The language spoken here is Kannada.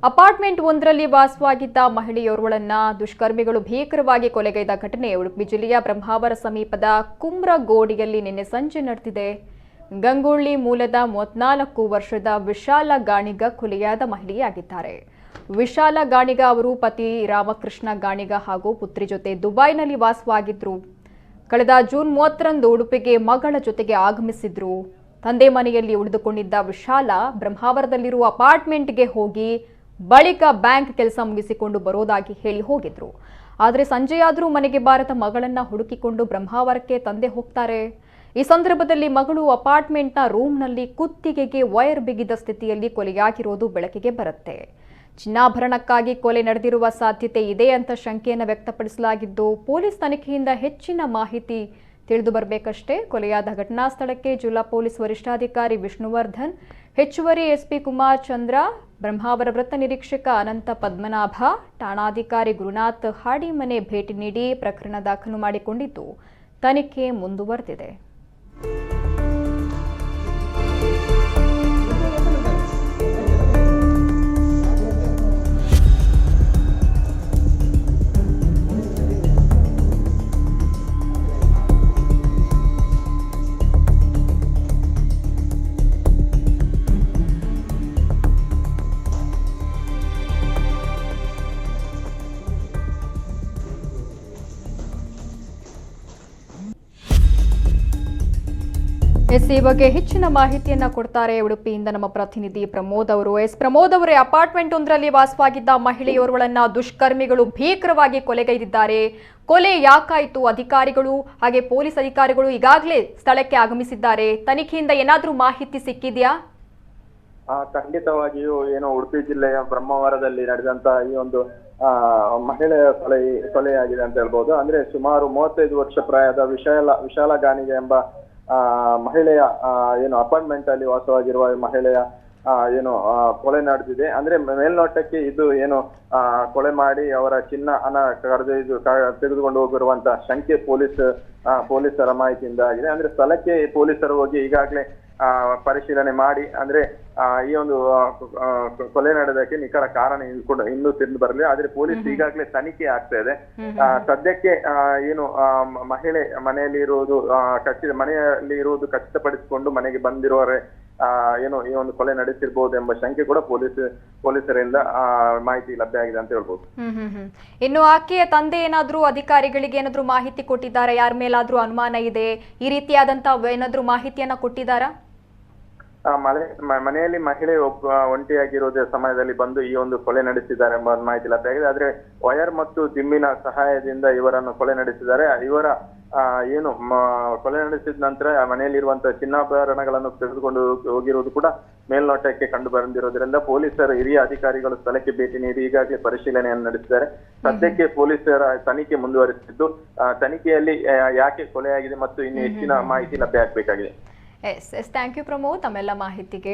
ಅಪಾರ್ಟ್ಮೆಂಟ್ ಒಂದರಲ್ಲಿ ವಾಸವಾಗಿದ್ದ ಮಹಿಳೆಯೋರ್ವಳನ್ನ ದುಷ್ಕರ್ಮಿಗಳು ಭೀಕರವಾಗಿ ಕೊಲೆಗೈದ ಘಟನೆ ಉಡುಪಿ ಜಿಲ್ಲೆಯ ಬ್ರಹ್ಮಾವರ ಸಮೀಪದ ಕುಮ್ರಗೋಡಿಯಲ್ಲಿ ನಿನ್ನೆ ಸಂಜೆ ನಡೆದಿದೆ. ಗಂಗೊಳ್ಳಿ ಮೂಲದ 34 ವರ್ಷದ ವಿಶಾಲ ಗಾಣಿಗ ಕೊಲೆಯಾದ ಮಹಿಳೆಯಾಗಿದ್ದಾರೆ. ವಿಶಾಲ ಗಾಣಿಗ ಅವರು ಪತಿ ರಾಮಕೃಷ್ಣ ಗಾಣಿಗ ಹಾಗೂ ಪುತ್ರಿ ಜೊತೆ ದುಬೈನಲ್ಲಿ ವಾಸವಾಗಿದ್ರು. ಕಳೆದ ಜೂನ್ 30ರಂದು ಉಡುಪಿಗೆ ಮಗಳ ಜೊತೆಗೆ ಆಗಮಿಸಿದ್ರು. ತಂದೆ ಮನೆಯಲ್ಲಿ ಉಳಿದುಕೊಂಡಿದ್ದ ವಿಶಾಲ ಬ್ರಹ್ಮಾವರದಲ್ಲಿರುವ ಅಪಾರ್ಟ್ಮೆಂಟ್ಗೆ ಹೋಗಿ ಬಳಿಕ ಬ್ಯಾಂಕ್ ಕೆಲಸ ಮುಗಿಸಿಕೊಂಡು ಬರೋದಾಗಿ ಹೇಳಿ ಹೋಗಿದ್ರು. ಆದರೆ ಸಂಜೆಯಾದರೂ ಮನೆಗೆ ಬಾರದ ಮಗಳನ್ನ ಹುಡುಕಿಕೊಂಡು ಬ್ರಹ್ಮಾವರಕ್ಕೆ ತಂದೆ ಹೋಗ್ತಾರೆ. ಈ ಸಂದರ್ಭದಲ್ಲಿ ಮಗಳು ಅಪಾರ್ಟ್ಮೆಂಟ್ನ ರೂಮ್ನಲ್ಲಿ ಕುತ್ತಿಗೆಗೆ ವೈರ್ ಬಿಗಿದ ಸ್ಥಿತಿಯಲ್ಲಿ ಕೊಲೆಯಾಗಿರೋದು ಬೆಳಕಿಗೆ ಬರುತ್ತೆ. ಚಿನ್ನಾಭರಣಕ್ಕಾಗಿ ಕೊಲೆ ನಡೆದಿರುವ ಸಾಧ್ಯತೆ ಇದೆ ಅಂತ ಶಂಕೆಯನ್ನು ವ್ಯಕ್ತಪಡಿಸಲಾಗಿದ್ದು, ಪೊಲೀಸ್ ತನಿಖೆಯಿಂದ ಹೆಚ್ಚಿನ ಮಾಹಿತಿ ತಿಳಿದು ಬರಬೇಕಷ್ಟೇ. ಕೊಲೆಯಾದ ಘಟನಾ ಸ್ಥಳಕ್ಕೆ ಜಿಲ್ಲಾ ಪೊಲೀಸ್ ವರಿಷ್ಠಾಧಿಕಾರಿ ವಿಷ್ಣುವರ್ಧನ್, ಹೆಚ್ಚುವರಿ ಎಸ್ಪಿ ಕುಮಾರ್ ಚಂದ್ರ, ಬ್ರಹ್ಮಾವರ ವೃತ್ತ ನಿರೀಕ್ಷಕ ಅನಂತ ಪದ್ಮನಾಭ, ಠಾಣಾಧಿಕಾರಿ ಗುರುನಾಥ್ ಹಾಡಿಮನೆ ಭೇಟಿ ನೀಡಿ ಪ್ರಕರಣ ದಾಖಲು ಮಾಡಿಕೊಂಡಿದ್ದು ತನಿಖೆ ಮುಂದುವರೆದಿದೆ. ಈ ಬಗ್ಗೆ ಹೆಚ್ಚಿನ ಮಾಹಿತಿಯನ್ನ ಕೊಡ್ತಾರೆ ಉಡುಪಿಯಿಂದ ನಮ್ಮ ಪ್ರತಿನಿಧಿ ಪ್ರಮೋದ್ ಅವರು. ಪ್ರಮೋದ್ ಅವರೇ, ಅಪಾರ್ಟ್ಮೆಂಟ್ ಒಂದರಲ್ಲಿ ವಾಸವಾಗಿದ್ದ ಮಹಿಳೆಯೋರ್ವಳನ್ನ ದುಷ್ಕರ್ಮಿಗಳು ಭೀಕರವಾಗಿ ಕೊಲೆಗೈದಿದ್ದಾರೆ. ಕೊಲೆ ಯಾಕಾಯಿತು? ಅಧಿಕಾರಿಗಳು ಹಾಗೆ ಪೊಲೀಸ್ ಅಧಿಕಾರಿಗಳು ಈಗಾಗಲೇ ಸ್ಥಳಕ್ಕೆ ಆಗಮಿಸಿದ್ದಾರೆ. ತನಿಖೆಯಿಂದ ಏನಾದರೂ ಮಾಹಿತಿ ಸಿಕ್ಕಿದೆಯಾ? ಖಂಡಿತವಾಗಿಯೂ ಉಡುಪಿ ಜಿಲ್ಲೆಯ ಬ್ರಹ್ಮಾವರದಲ್ಲಿ ನಡೆದಂತ ಈ ಒಂದು ಮಹಿಳೆಯ ಕೊಲೆಯಾಗಿದೆ ಅಂತ ಹೇಳ್ಬೋದು. ಅಂದ್ರೆ ಸುಮಾರು 35 ವರ್ಷ ಪ್ರಾಯದ ವಿಶಾಲ ಗಾಣಿಗೆ ಎಂಬ ಮಹಿಳೆಯ ಅಪಾರ್ಟ್ಮೆಂಟ್ ಅಲ್ಲಿ ವಾಸವಾಗಿರುವ ಮಹಿಳೆಯ ಕೊಲೆ ನಡೆದಿದೆ. ಅಂದ್ರೆ ಮೇಲ್ನೋಟಕ್ಕೆ ಇದು ಕೊಲೆ ಮಾಡಿ ಅವರ ಚಿನ್ನ ಹಣ ತೆಗೆದುಕೊಂಡು ಹೋಗಿರುವಂತ ಶಂಕೆ ಪೊಲೀಸರ ಮಾಹಿತಿಯಿಂದ ಆಗಿದೆ. ಅಂದ್ರೆ ಸ್ಥಳಕ್ಕೆ ಪೊಲೀಸರು ಹೋಗಿ ಈಗಾಗಲೇ ಪರಿಶೀಲನೆ ಮಾಡಿ ಅಂದ್ರೆ ಈ ಒಂದು ಕೊಲೆ ನಡೆದಕ್ಕೆ ನಿಖರ ಕಾರಣ ಇನ್ನೂ ತಿಳಿದು ಬರಲಿಲ್ಲ. ಆದ್ರೆ ಪೊಲೀಸ್ ಈಗಾಗಲೇ ತನಿಖೆ ಆಗ್ತಾ ಇದೆ. ಸದ್ಯಕ್ಕೆ ಮಹಿಳೆ ಮನೆಯಲ್ಲಿ ಇರುವುದು ಖಚಿತಪಡಿಸಿಕೊಂಡು ಮನೆಗೆ ಬಂದಿರುವವರೇ ಈ ಒಂದು ಕೊಲೆ ನಡೆಸಿರ್ಬಹುದು ಎಂಬ ಶಂಕೆ ಕೂಡ ಪೊಲೀಸರಿಂದ ಮಾಹಿತಿ ಲಭ್ಯ ಆಗಿದೆ ಅಂತ ಹೇಳ್ಬೋದು. ಇನ್ನು ಆಕೆಯ ತಂದೆ ಏನಾದ್ರೂ ಅಧಿಕಾರಿಗಳಿಗೆ ಏನಾದ್ರೂ ಮಾಹಿತಿ ಕೊಟ್ಟಿದ್ದಾರೆ? ಯಾರ ಮೇಲಾದ್ರೂ ಅನುಮಾನ ಇದೆ, ಈ ರೀತಿಯಾದಂತ ಏನಾದ್ರೂ ಮಾಹಿತಿಯನ್ನ ಕೊಟ್ಟಿದ್ದಾರಾ? ಮನೆಯಲ್ಲಿ ಮಹಿಳೆ ಒಂಟಿಯಾಗಿರುವುದೇ ಸಮಯದಲ್ಲಿ ಬಂದು ಈ ಒಂದು ಕೊಲೆ ನಡೆಸಿದ್ದಾರೆ ಎಂಬ ಮಾಹಿತಿ ಲಭ್ಯವಾಗಿದೆ. ಆದ್ರೆ ವಯರ್ ಮತ್ತು ಜಿಮ್ಮಿನ ಸಹಾಯದಿಂದ ಇವರನ್ನು ಕೊಲೆ ನಡೆಸಿದ್ದಾರೆ. ಇವರ ಕೊಲೆ ನಡೆಸಿದ ನಂತರ ಮನೆಯಲ್ಲಿರುವಂತಹ ಚಿನ್ನಾಭರಣಗಳನ್ನು ತೆಗೆದುಕೊಂಡು ಹೋಗಿರುವುದು ಕೂಡ ಮೇಲ್ನೋಟಕ್ಕೆ ಕಂಡು ಬಂದಿರೋದ್ರಿಂದ ಪೊಲೀಸರ ಹಿರಿಯ ಅಧಿಕಾರಿಗಳು ಸ್ಥಳಕ್ಕೆ ಭೇಟಿ ನೀಡಿ ಈಗಾಗಲೇ ಪರಿಶೀಲನೆಯನ್ನು ನಡೆಸಿದ್ದಾರೆ. ಸದ್ಯಕ್ಕೆ ಪೊಲೀಸರ ತನಿಖೆ ಮುಂದುವರಿಸಿದ್ದು, ತನಿಖೆಯಲ್ಲಿ ಯಾಕೆ ಕೊಲೆಯಾಗಿದೆ ಮತ್ತು ಇನ್ನು ಹೆಚ್ಚಿನ ಮಾಹಿತಿ ಲಭ್ಯ ಆಗಬೇಕಾಗಿದೆ. ಥ್ಯಾಂಕ್ ಯು ಪ್ರಮೋದ್ ತಮ್ಮೆಲ್ಲ ಮಾಹಿತಿಗೆ.